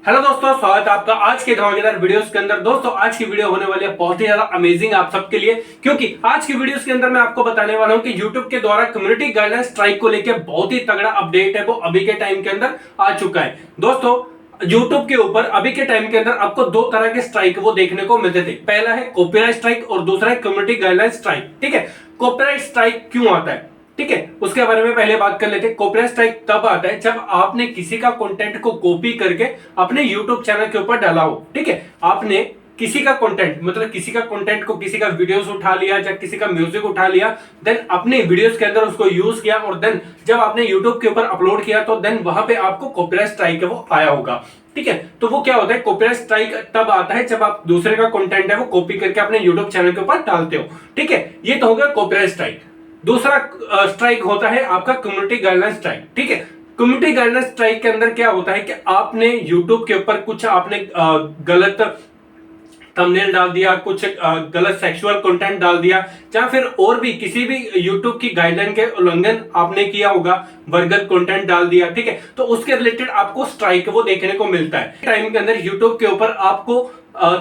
Hello दोस्तों, स्वागत है आपका आज के धमाकेदार वीडियोस के अंदर। दोस्तों आज की वीडियो होने वाली है बहुत ही ज्यादा अमेजिंग आप सबके लिए, क्योंकि आज की वीडियोस के अंदर मैं आपको बताने वाला हूं कि YouTube के द्वारा कम्युनिटी गाइडलाइन स्ट्राइक को लेकर बहुत ही तगड़ा अपडेट है वो अभी के टाइम के अंदर आ चुका है। दोस्तों YouTube के ऊपर अभी के टाइम के अंदर आपको दो तरह के स्ट्राइक वो देखने को मिलते थे। पहला है कॉपीराइट स्ट्राइक और दूसरा है कम्युनिटी गाइडलाइन स्ट्राइक। ठीक है, कॉपीराइट स्ट्राइक क्यों आता है, ठीक है, उसके बारे में पहले बात कर लेते हैं। कॉपीराइट स्ट्राइक तब आता है जब आपने किसी का कंटेंट को कॉपी करके अपने YouTube चैनल के ऊपर डाला हो। ठीक है, आपने किसी का कंटेंट मतलब किसी का कंटेंट को, किसी का वीडियोस उठा लिया या किसी का म्यूजिक उठा लिया, देन अपने वीडियोस के अंदर उसको यूज किया और देन जब आपने YouTube के ऊपर अपलोड किया तो देन वहां पे आपको कॉपीराइट स्ट्राइक है वो आया होगा। ठीक है, तो वो क्या होता है, कॉपीराइट स्ट्राइक तब आता है जब आप दूसरे का कंटेंट है वो कॉपी करके अपने YouTube चैनल के ऊपर डालते हो। ठीक है, ये तो हो गया कॉपीराइट स्ट्राइक। दूसरा स्ट्राइक होता है आपका कम्युनिटी गाइडलाइन स्ट्राइक। ठीक है, कम्युनिटी गाइडलाइन स्ट्राइक के अंदर क्या होता है कि आपने YouTube के ऊपर कुछ आपने गलत थंबनेल डाल दिया, कुछ गलत सेक्सुअल कंटेंट डाल दिया, या फिर और भी किसी भी YouTube की गाइडलाइन के उल्लंघन आपने किया होगा, वर्गत कंटेंट डाल दिया। ठीक है, तो उसके रिलेटेड आपको स्ट्राइक वो देखने को मिलता है। टाइम के अंदर YouTube के ऊपर आपको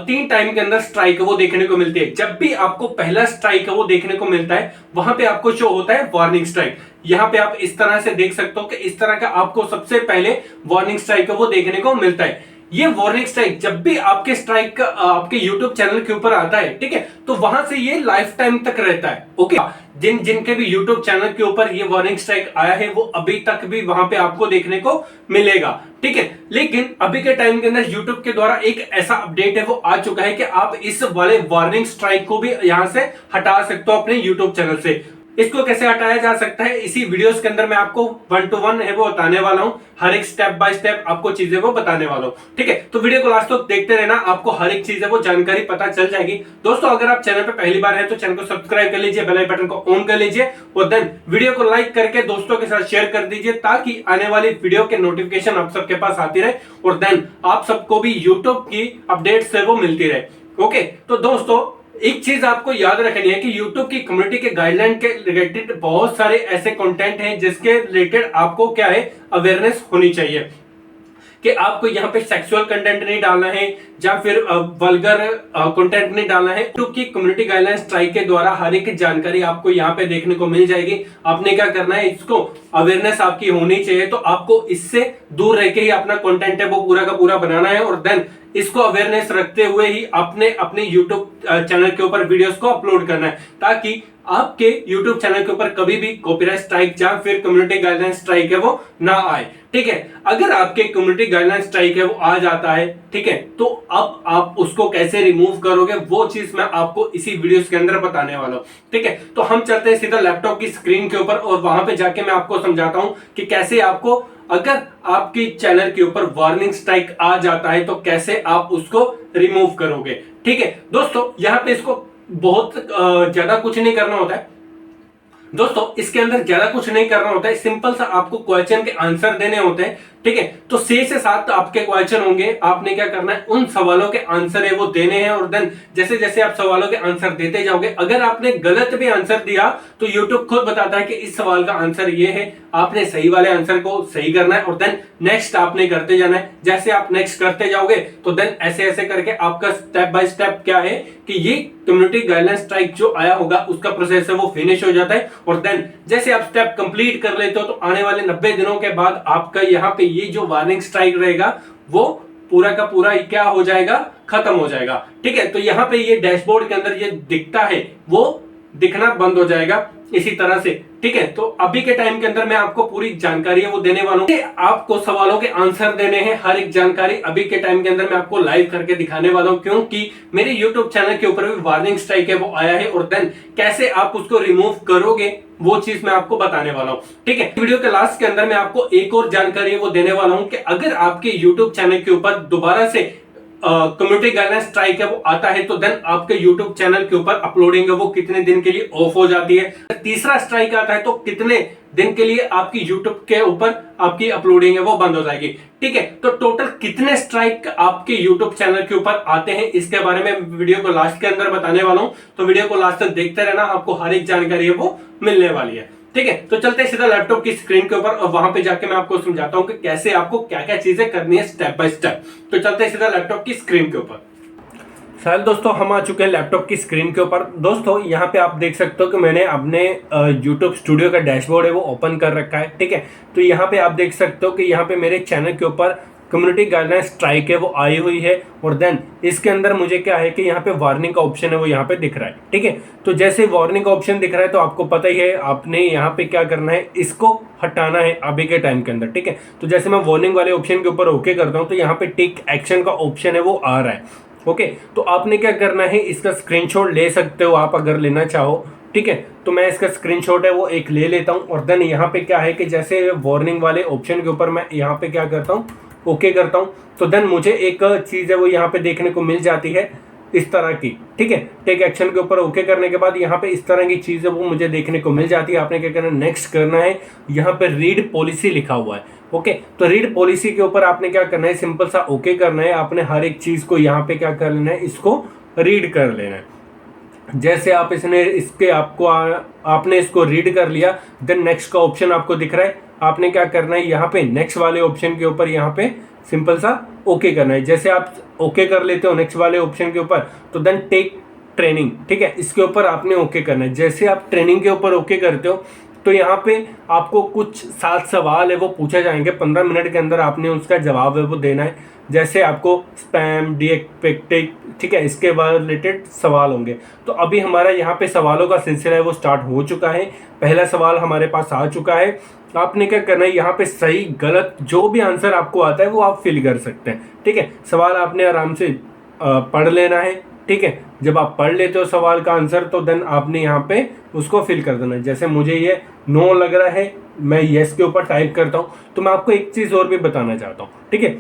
3 टाइम के अंदर स्ट्राइक वो देखने को मिलती है। जब भी आपको पहला स्ट्राइक वो देखने को मिलता है वहां पे आपको शो होता है वार्निंग स्ट्राइक। यहां पे आप इस तरह से देख सकते हो कि इस तरह का आपको सबसे पहले वार्निंग स्ट्राइक वो देखने को मिलता है। ये वार्निंग स्ट्राइक जब भी आपके स्ट्राइक आपके YouTube चैनल के ऊपर आता है, ठीक है, तो वहां से ये लाइफ टाइम तक रहता है। ओके, जिनके भी YouTube चैनल के ऊपर ये वार्निंग स्ट्राइक आया है वो अभी तक भी वहां पे आपको देखने को मिलेगा। ठीक है, लेकिन अभी के टाइम के अंदर YouTube के द्वारा एक ऐसा अपडेट है वो आ चुका है कि आप इस वाले वार्निंग स्ट्राइक को भी यहां से हटा सकते हो अपने YouTube चैनल से। इसको कैसे हटाया जा सकता है इसी वीडियोस के अंदर मैं आपको 1 to 1 है वो बताने वाला हूं। हर एक स्टेप बाय स्टेप आपको चीजें वो बताने वाला हूं। ठीक है, तो वीडियो को लास्ट तक देखते रहना, आपको हर एक चीज है वो जानकारी पता चल जाएगी। दोस्तों अगर आप चैनल पे पहली बार हैं तो चैनल को सब्सक्राइब कर लीजिए, बेल बटन को ऑन कर लीजिए और देन वीडियो को लाइक करके दोस्तों के साथ शेयर कर दीजिए ताकि आने वाली वीडियो के नोटिफिकेशन आप सबके पास आती रहे और देन आप सबको भी यूट्यूब की अपडेट से वो मिलती रहे। ओके, तो दोस्तों एक चीज आपको याद रखनी है कि YouTube की कम्युनिटी के गाइडलाइन के रिलेटेड बहुत सारे ऐसे कंटेंट हैं जिसके रिलेटेड आपको क्या है, अवेयरनेस होनी चाहिए कि आपको यहाँ पे सेक्सुअल कंटेंट नहीं डालना है या फिर वल्गर कंटेंट नहीं डालना है। YouTube की कम्युनिटी गाइडलाइन स्ट्राइक के द्वारा हर एक जानकारी आपको यहाँ पे देखने को मिल जाएगी। आपने क्या करना है, इसको अवेयरनेस आपकी होनी चाहिए, तो आपको इससे दूर रह के ही अपना कंटेंट है वो पूरा का पूरा बनाना है और देन इसको अवेयरनेस रखते हुए ही अपने YouTube चैनल के ऊपर वीडियोस को अपलोड करना है ताकि आपके YouTube चैनल के ऊपर कभी भी कॉपीराइट स्ट्राइक या फिर कम्युनिटी गाइडलाइन स्ट्राइक है वो ना आए। ठीक है, अगर आपके कम्युनिटी गाइडलाइन स्ट्राइक है वो आ जाता है, ठीक है, तो अब आप उसको कैसे रिमूव करोगे वो चीज मैं आपको इसी वीडियोस के अंदर बताने वाला हूं। ठीक है, तो हम चलते हैं सीधा लैपटॉप की स्क्रीन के ऊपर और वहां पे जाके मैं आपको समझाता हूं कि कैसे आपको, अगर आपके चैनल के ऊपर वार्निंग स्ट्राइक आ जाता है तो कैसे आप उसको रिमूव करोगे। ठीक है दोस्तों, यहाँ पे इसको बहुत ज्यादा कुछ नहीं करना होता है। दोस्तों इसके अंदर ज्यादा कुछ नहीं करना होता है, सिंपल सा आपको क्वेश्चन के आंसर देने होते हैं। ठीक है, तो 6 से 7 आपके क्वेश्चन होंगे, आपने क्या करना है, उन सवालों के आंसर है वो देने हैं और देन जैसे जैसे आप सवालों के आंसर देते जाओगे, अगर आपने गलत भी आंसर दिया तो YouTube खुद बताता है कि इस सवाल का आंसर ये है, आपने सही वाले आंसर को सही करना है और देन नेक्स्ट आपने करते जाना है। जैसे आप नेक्स्ट करते जाओगे तो देन ऐसे ऐसे करके आपका स्टेप बाय स्टेप क्या है कि ये कम्युनिटी गाइडलाइन स्ट्राइक जो आया होगा उसका प्रोसेस है वो फिनिश हो जाता है और देन जैसे आप स्टेप कंप्लीट कर लेते हो तो आने वाले 90 दिनों के बाद आपका यहाँ पे ये जो वार्निंग स्ट्राइक रहेगा वो पूरा का पूरा क्या हो जाएगा, खत्म हो जाएगा। ठीक है, तो यहाँ पे ये डैशबोर्ड के अंदर ये दिखता है वो दिखना बंद हो जाएगा इसी तरह से। ठीक है, तो अभी के टाइम के अंदर मैं आपको पूरी जानकारी है वो देने वाला हूँ। आपको सवालों के आंसर देने हैं, हर एक जानकारी अभी के टाइम के अंदर मैं आपको लाइव करके दिखाने वाला हूँ, क्योंकि मेरे YouTube चैनल के ऊपर भी वार्निंग स्ट्राइक है वो आया है और देन कैसे आप उसको रिमूव करोगे वो चीज मैं आपको बताने वाला हूँ। ठीक है, वीडियो के लास्ट के अंदर मैं आपको एक और जानकारी है वो देने वाला हूँ कि अगर आपके YouTube चैनल के ऊपर दोबारा से कम्युनिटी गाइडलाइन स्ट्राइक है वो आता है तो देन आपके YouTube चैनल के ऊपर अपलोडिंग है वो कितने दिन के लिए ऑफ हो जाती है। तीसरा स्ट्राइक आता है तो कितने दिन के लिए आपकी YouTube के ऊपर आपकी अपलोडिंग है वो बंद हो जाएगी। ठीक है, तो टोटल कितने स्ट्राइक आपके YouTube चैनल के ऊपर आते हैं इसके बारे में वीडियो को लास्ट के अंदर बताने वाला हूं, तो वीडियो को लास्ट तक देखते रहना, आपको हर एक जानकारी है वो मिलने वाली है। ठीक है, तो चलते हैं सीधा लैपटॉप की स्क्रीन के ऊपर और वहां पे जाके मैं आपको समझाता हूं कि कैसे आपको क्या क्या चीजें करनी है स्टेप बाय स्टेप। तो चलते हैं सीधा लैपटॉप की स्क्रीन के ऊपर। शायद दोस्तों हम आ चुके हैं लैपटॉप की स्क्रीन के ऊपर। दोस्तों यहाँ पे आप देख सकते हो कि मैंने अपने YouTube स्टूडियो का डैशबोर्ड है वो ओपन कर रखा है। ठीक है, तो यहाँ पे आप देख सकते हो कि यहाँ पे मेरे चैनल के ऊपर कम्युनिटी गाइडलाइन स्ट्राइक है वो आई हुई है, और देन इसके अंदर मुझे क्या है कि यहाँ पे वार्निंग का ऑप्शन है वो यहाँ पे दिख रहा है। ठीक है, तो जैसे वार्निंग का ऑप्शन दिख रहा है तो आपको पता ही है आपने यहाँ पे क्या करना है, इसको हटाना है अभी के टाइम के अंदर। ठीक है, तो जैसे मैं वार्निंग वाले ऑप्शन के ऊपर ओके करता हूँ तो यहाँ पे टेक एक्शन का ऑप्शन है वो आ रहा है। ओके, तो आपने क्या करना है, इसका स्क्रीनशॉट ले सकते हो आप अगर लेना चाहो। ठीक है, तो मैं इसका स्क्रीनशॉट है वो एक ले लेता हूँ, और देन यहाँ पे क्या है कि जैसे वार्निंग वाले ऑप्शन के ऊपर मैं यहाँ पे क्या करता हूँ, ओके करता हूँ, तो देन मुझे एक चीज़ है वो यहाँ पे देखने को मिल जाती है इस तरह की। ठीक है, टेक एक्शन के ऊपर ओके करने के बाद यहाँ पे इस तरह की चीज़ है वो मुझे देखने को मिल जाती है। आपने क्या करना है, नेक्स्ट करना है, यहाँ पे रीड पॉलिसी लिखा हुआ है। ओके, तो रीड पॉलिसी के ऊपर आपने क्या करना है, सिंपल सा ओके करना है। आपने हर एक चीज़ को यहाँ पे क्या कर लेना है, इसको रीड कर लेना है। जैसे आप आपने इसको रीड कर लिया, देन नेक्स्ट का ऑप्शन आपको दिख रहा है। आपने क्या करना है, यहाँ पे नेक्स्ट वाले ऑप्शन के ऊपर यहाँ पे सिंपल सा ओके करना है। जैसे आप ओके कर लेते हो नेक्स्ट वाले ऑप्शन के ऊपर, तो देन टेक ट्रेनिंग, ठीक है, इसके ऊपर आपने ओके करना है। जैसे आप ट्रेनिंग के ऊपर ओके करते हो तो यहाँ पे आपको कुछ 7 सवाल है वो पूछे जाएंगे। 15 मिनट के अंदर आपने उसका जवाब है वो देना है। जैसे आपको स्पैम, डीएक्टिव, ठीक है, इसके बाद रिलेटेड सवाल होंगे। तो अभी हमारा यहाँ पे सवालों का सिलसिला है वो स्टार्ट हो चुका है। पहला सवाल हमारे पास आ चुका है। आपने क्या करना है, यहाँ पे सही गलत जो भी आंसर आपको आता है वो आप फिल कर सकते हैं। ठीक है, सवाल आपने आराम से पढ़ लेना है। ठीक है, जब आप पढ़ लेते हो सवाल का आंसर तो देन आपने यहाँ पे उसको फिल कर देना है। जैसे मुझे ये नो लग रहा है, मैं यस के ऊपर टाइप करता हूँ। तो मैं आपको एक चीज़ और भी बताना चाहता हूँ। ठीक है,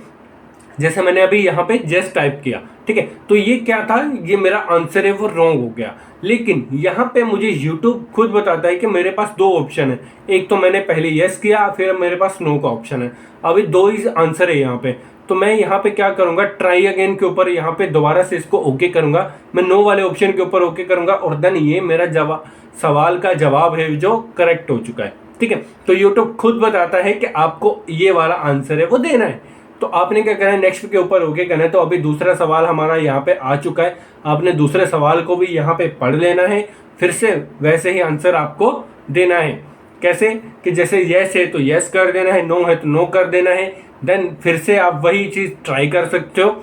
जैसे मैंने अभी यहाँ पे यस टाइप किया, ठीक है, तो ये क्या था, ये मेरा आंसर है वो रॉन्ग हो गया। लेकिन यहाँ पे मुझे YouTube खुद बताता है कि मेरे पास 2 ऑप्शन है। एक तो मैंने पहले यस किया, फिर मेरे पास नो का ऑप्शन है। अभी 2 ही आंसर है यहाँ पे। तो मैं यहाँ पे क्या करूँगा, ट्राई अगेन के ऊपर यहाँ पे दोबारा से इसको ओके करूँगा। मैं नो वाले ऑप्शन के ऊपर ओके करूँगा, और देन ये मेरा सवाल का जवाब है जो करेक्ट हो चुका है। ठीक है, तो YouTube खुद बताता है कि आपको ये वाला आंसर है वो देना है। तो आपने क्या करना है, नेक्स्ट के ऊपर ओके करना है। तो अभी दूसरा सवाल हमारा यहाँ पे आ चुका है। आपने दूसरे सवाल को भी यहाँ पे पढ़ लेना है, फिर से वैसे ही आंसर आपको देना है। कैसे कि जैसे यस है तो यस कर देना है, नो है तो नो कर देना है। देन फिर से आप वही चीज़ ट्राई कर सकते हो।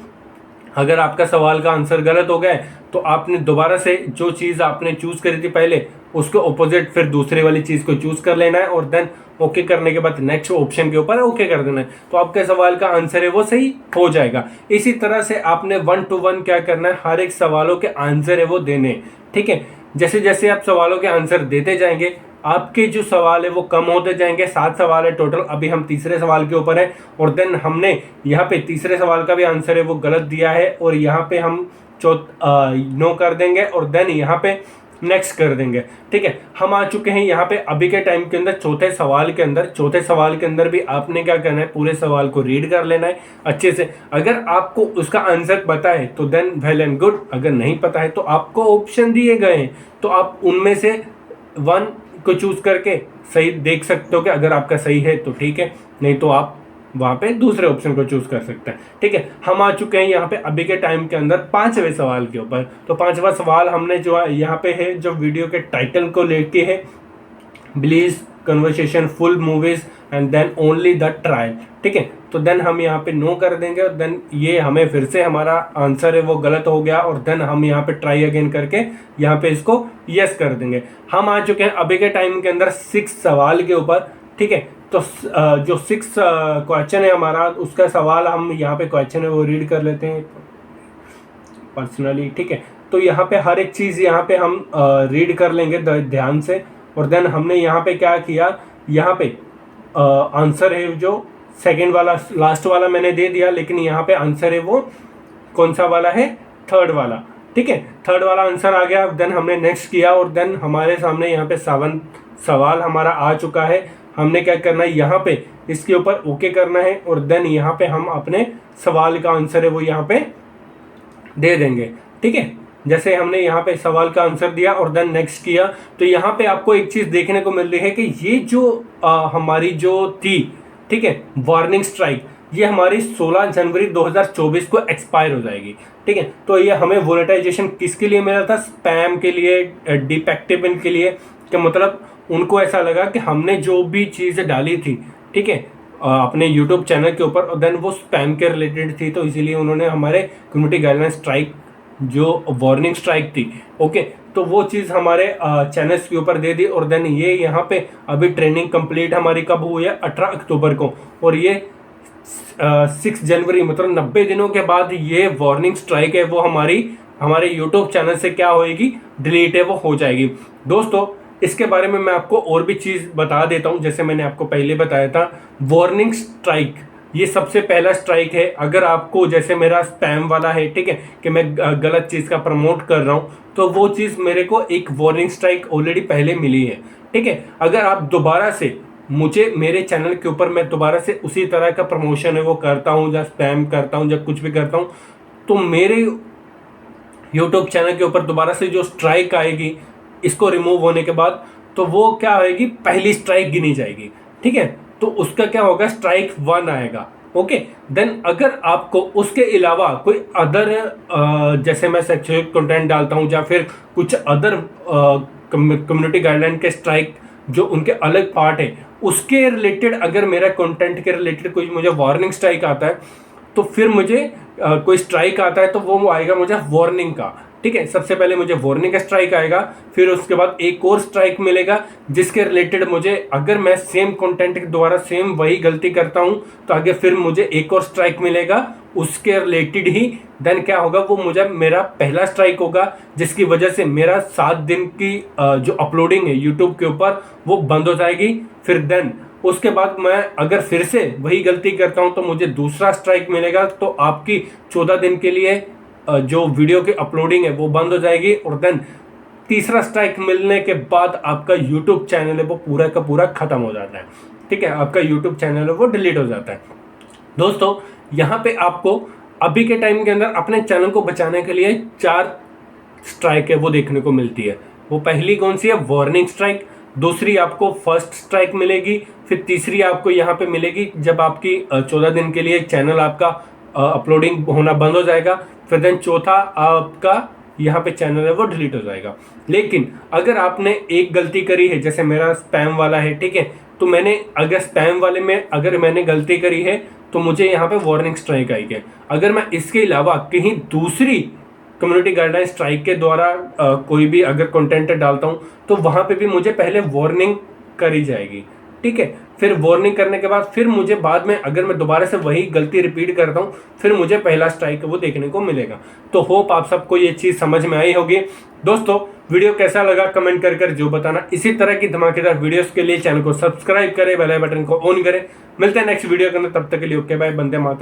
अगर आपका सवाल का आंसर गलत हो गया तो आपने दोबारा से जो चीज़ आपने चूज़ करी थी पहले उसके ऑपोजिट फिर दूसरे वाली चीज़ को चूज़ कर लेना है, और देन ओके करने के बाद नेक्स्ट ऑप्शन के ऊपर ओके कर देना है। तो आपके सवाल का आंसर है वो सही हो जाएगा। इसी तरह से आपने 1 to 1 क्या करना है, हर एक सवालों के आंसर है वो देने। ठीक है, जैसे जैसे आप सवालों के आंसर देते जाएंगे आपके जो सवाल है वो कम होते जाएंगे। 7 सवाल है टोटल, अभी हम तीसरे सवाल के ऊपर है, और देन हमने यहाँ पे तीसरे सवाल का भी आंसर है वो गलत दिया है, और यहाँ पे हम नो कर देंगे, और देन यहाँ पे नेक्स्ट कर देंगे। ठीक है, हम आ चुके हैं यहाँ पे अभी के टाइम के अंदर चौथे सवाल के अंदर। चौथे सवाल के अंदर भी आपने क्या करना है, पूरे सवाल को रीड कर लेना है अच्छे से। अगर आपको उसका आंसर पता है तो देन वेल एंड गुड, अगर नहीं पता है तो आपको ऑप्शन दिए गए हैं, तो आप उनमें से 1 को चूज करके सही देख सकते हो कि अगर आपका सही है तो ठीक है, नहीं तो आप वहाँ पे दूसरे ऑप्शन को चूज कर सकते हैं। ठीक है, हम आ चुके हैं यहाँ पे अभी के टाइम के अंदर 5वें सवाल के ऊपर। तो 5वां सवाल हमने जो यहाँ पे है, जो वीडियो के टाइटल को लेके है, बिलीज conversation full movies and then only the trial. ठीक है, तो देन हम यहाँ पे नो कर देंगे, और देन ये हमें फिर से हमारा आंसर है वो गलत हो गया, और देन हम यहाँ पे ट्राई अगेन करके यहाँ पे इसको यस कर देंगे। हम आ चुके हैं अभी के टाइम के अंदर 6 सवाल के ऊपर। ठीक है, तो जो 6 क्वेश्चन है हमारा, उसका सवाल हम यहाँ पे क्वेश्चन है वो रीड कर लेते हैं पर्सनली। ठीक है, तो यहाँ पे हर एक चीज़ यहाँ पे हम रीड कर लेंगे ध्यान से, और देन हमने यहाँ पे क्या किया, यहाँ पे आंसर है जो सेकंड वाला, लास्ट वाला मैंने दे दिया, लेकिन यहाँ पे आंसर है वो कौन सा वाला है, 3rd वाला। ठीक है, 3rd वाला आंसर आ गया। देन हमने नेक्स्ट किया, और देन हमारे सामने यहाँ पे 7 सवाल हमारा आ चुका है। हमने क्या करना है, यहाँ पे इसके ऊपर ओके करना है, और देन यहाँ पे हम अपने सवाल का आंसर है वो यहाँ पे दे देंगे। ठीक है, जैसे हमने यहाँ पे सवाल का आंसर दिया और देन नेक्स्ट किया, तो यहाँ पे आपको एक चीज़ देखने को मिल रही है कि ये जो हमारी जो थी, ठीक है, वार्निंग स्ट्राइक, ये हमारी 16 जनवरी 2024 को एक्सपायर हो जाएगी। ठीक है, तो ये हमें वोलेटाइजेशन किसके लिए मिला था? स्पैम के लिए, डिफेक्टिव के लिए, कि मतलब उनको ऐसा लगा कि हमने जो भी चीज़ें डाली थी, ठीक है, अपने यूट्यूब चैनल के ऊपर, और देन वो स्पैम के रिलेटेड थी, तो इसीलिए उन्होंने हमारे कम्युनिटी गाइडलाइन स्ट्राइक, जो वार्निंग स्ट्राइक थी, ओके, तो वो चीज़ हमारे चैनल्स के ऊपर दे दी। और देन ये यहाँ पे अभी ट्रेनिंग कंप्लीट हमारी कब हुई है? 18 अक्टूबर को, और ये 6 जनवरी मतलब 90 दिनों के बाद ये वार्निंग स्ट्राइक है वो हमारे यूट्यूब चैनल से क्या होएगी? डिलीट है वो हो जाएगी। दोस्तों इसके बारे में मैं आपको और भी चीज़ बता देता हूँ। जैसे मैंने आपको पहले बताया था, वार्निंग स्ट्राइक ये सबसे पहला स्ट्राइक है। अगर आपको, जैसे मेरा स्पैम वाला है, ठीक है, कि मैं गलत चीज़ का प्रमोट कर रहा हूँ, तो वो चीज़ मेरे को एक वार्निंग स्ट्राइक ऑलरेडी पहले मिली है। ठीक है, अगर आप दोबारा से मुझे मेरे चैनल के ऊपर मैं दोबारा से उसी तरह का प्रमोशन है वो करता हूँ, या स्पैम करता हूँ, या कुछ भी करता हूँ, तो मेरे यूट्यूब चैनल के ऊपर दोबारा से जो स्ट्राइक आएगी इसको रिमूव होने के बाद, तो वो क्या होएगी? पहली स्ट्राइक गिनी जाएगी। ठीक है, तो उसका क्या होगा? स्ट्राइक 1 आएगा। ओके, देन अगर आपको उसके अलावा कोई अदर जैसे मैं सेक्सुअल कंटेंट डालता हूँ, या फिर कुछ अदर कम्युनिटी गाइडलाइन के स्ट्राइक जो उनके अलग पार्ट है, उसके रिलेटेड अगर मेरा कंटेंट के रिलेटेड कोई मुझे वार्निंग स्ट्राइक आता है, तो फिर मुझे कोई स्ट्राइक आता है तो वो आएगा मुझे वार्निंग का। ठीक है, सबसे पहले मुझे वार्निंग का स्ट्राइक आएगा, फिर उसके बाद एक और स्ट्राइक मिलेगा जिसके रिलेटेड मुझे, अगर मैं सेम कंटेंट के द्वारा सेम वही गलती करता हूं, तो आगे फिर मुझे एक और स्ट्राइक मिलेगा उसके रिलेटेड ही। देन क्या होगा? वो मुझे मेरा पहला स्ट्राइक होगा, जिसकी वजह से मेरा 7 दिन की जो अपलोडिंग है यूट्यूब के ऊपर वो बंद हो जाएगी। फिर देन उसके बाद मैं अगर फिर से वही गलती करता हूं तो मुझे दूसरा स्ट्राइक मिलेगा, तो आपकी 14 दिन के लिए जो वीडियो की अपलोडिंग है वो बंद हो जाएगी। और देन तीसरा स्ट्राइक मिलने के बाद आपका यूट्यूब चैनल है वो पूरा का पूरा खत्म हो जाता है। ठीक है, आपका यूट्यूब चैनल है वो डिलीट हो जाता है। दोस्तों यहाँ पे आपको अभी के टाइम के अंदर अपने चैनल को बचाने के लिए 4 स्ट्राइक है वो देखने को मिलती है। वो पहली कौन सी है? Warning strike. दूसरी आपको फर्स्ट स्ट्राइक मिलेगी। फिर तीसरी आपको यहाँ पे मिलेगी जब आपकी 14 दिन के लिए चैनल आपका अपलोडिंग होना बंद हो जाएगा। फिर देन चौथा आपका यहाँ पे चैनल है वो डिलीट हो जाएगा। लेकिन अगर आपने एक गलती करी है, जैसे मेरा स्पैम वाला है, ठीक है, तो मैंने अगर स्पैम वाले में अगर मैंने गलती करी है तो मुझे यहाँ पे वार्निंग स्ट्राइक आई है। अगर मैं इसके अलावा कहीं दूसरी कम्युनिटी गाइडलाइन स्ट्राइक के द्वारा कोई भी अगर कंटेंट डालता हूँ तो वहाँ पे भी मुझे पहले वार्निंग करी जाएगी। ठीक है, फिर वार्निंग करने के बाद फिर मुझे बाद में अगर मैं दोबारा से वही गलती रिपीट करता हूँ फिर मुझे पहला स्ट्राइक वो देखने को मिलेगा। तो होप आप सबको ये चीज़ समझ में आई होगी। दोस्तों वीडियो कैसा लगा कमेंट कर जो बताना। इसी तरह की धमाकेदार वीडियोस के लिए चैनल को सब्सक्राइब करें, बेल बटन को ऑन करें। मिलते हैं नेक्स्ट वीडियो के अंदर, तब तक के लिए ओके बाय, वंदे मातरम।